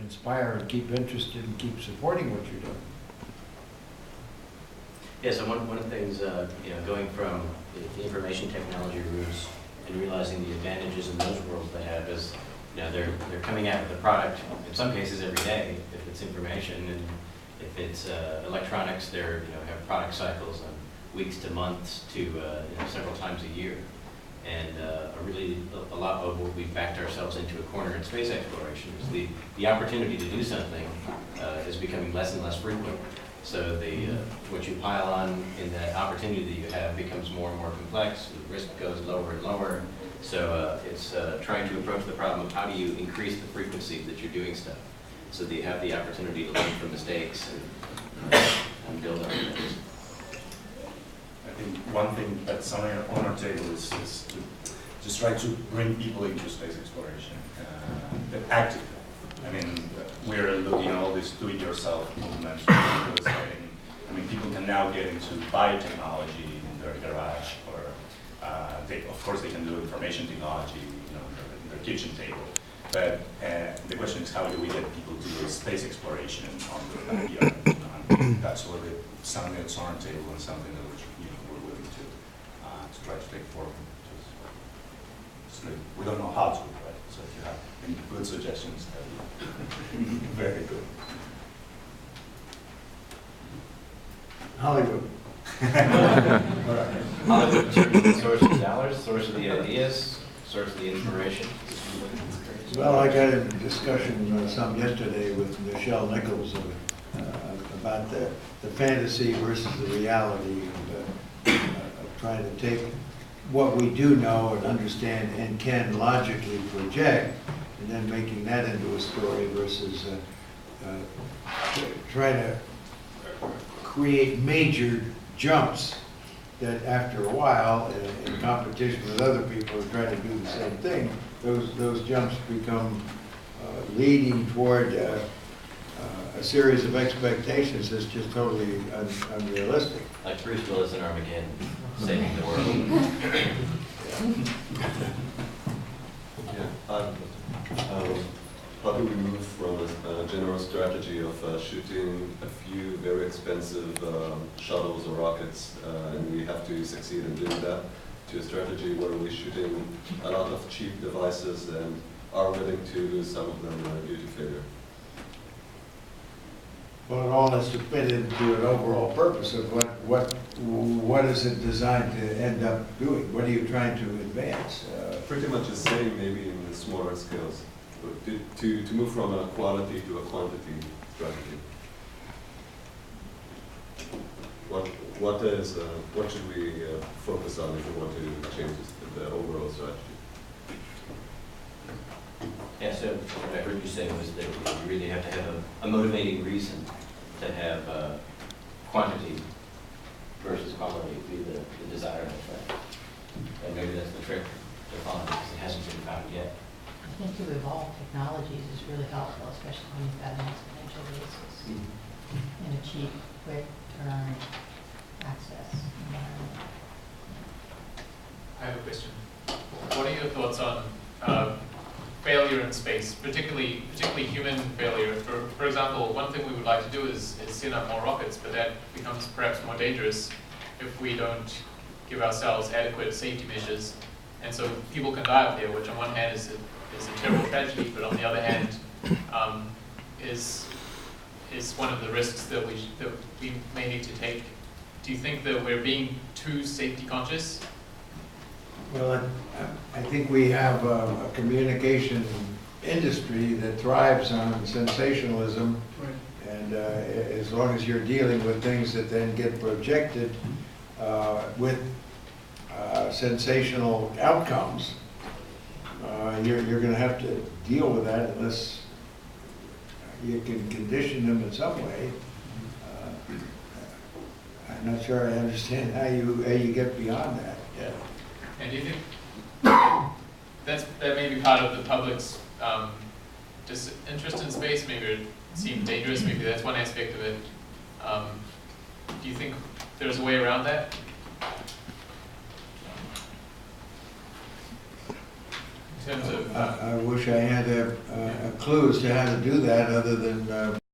inspire and keep interested and keep supporting what you're doing. Yeah, so one of the things, going from the information technology roots and realizing the advantages in those worlds they have is, they're coming out with a product, in some cases every day, if it's information, and if it's electronics, they're, have product cycles on weeks to months to several times a year. And a lot of what we've backed ourselves into a corner in space exploration is the opportunity to do something is becoming less and less frequent. So what you pile on in that opportunity that you have becomes more and more complex. The risk goes lower and lower. So it's trying to approach the problem of how do you increase the frequency that you're doing stuff so that you have the opportunity to learn from mistakes and build on things. I think one thing that's on our table is to just try to bring people into space exploration, but actively. I mean, we're looking at all this do-it-yourself movement. People can now get into biotechnology in their garage, or of course they can do information technology, in their kitchen table. But the question is, how do we get people to do space exploration on their backyard? That's a little bit something that's on our table and something that we're willing to try to take forward. We don't know how to, right? So if you have any good suggestions, that would be very good. Hollywood. Hollywood, source of the dollars, source of the ideas, source of the inspiration. Well, I got a discussion some yesterday with Michelle Nichols about the fantasy versus the reality of trying to take what we do know and understand and can logically project, and then making that into a story versus trying to create major jumps that after a while, in competition with other people who try to do the same thing, those jumps become leading toward a series of expectations that's just totally unrealistic. Like Bruce Willis in Armageddon, saving the world. How do we move from a general strategy of shooting a few very expensive shuttles or rockets, and we have to succeed in doing that, to a strategy where we're shooting a lot of cheap devices and are willing to lose some of them due to failure? Well, it all has to fit into an overall purpose of what is it designed to end up doing? What are you trying to advance? Pretty much the same, maybe in the smaller scales, but to move from a quality to a quantity strategy. What should we focus on if we want to change the overall strategy? Yeah, so what I heard you say was that you really have to have a motivating reason to have quantity versus quality be the desired effect. And maybe that's the trick to find, because it hasn't been found yet. I think to evolve technologies is really helpful, especially when you've got an exponential basis and a cheap, quick turn access environment. I have a question. What are your thoughts on failure in space, particularly human failure? For example, one thing we would like to do is send up more rockets, but that becomes perhaps more dangerous if we don't give ourselves adequate safety measures. And so people can die up there, which on one hand is a terrible tragedy, but on the other hand is one of the risks that we may need to take. Do you think that we're being too safety conscious? Well, I think we have a communication industry that thrives on sensationalism. Right. And as long as you're dealing with things that then get projected with sensational outcomes, you're going to have to deal with that unless you can condition them in some way. I'm not sure I understand how you get beyond that. Yeah. And do you think that may be part of the public's just interest in space? Maybe it seemed dangerous. Maybe that's one aspect of it. Do you think there's a way around that? in terms of, I wish I had a clue as to how to do that, other than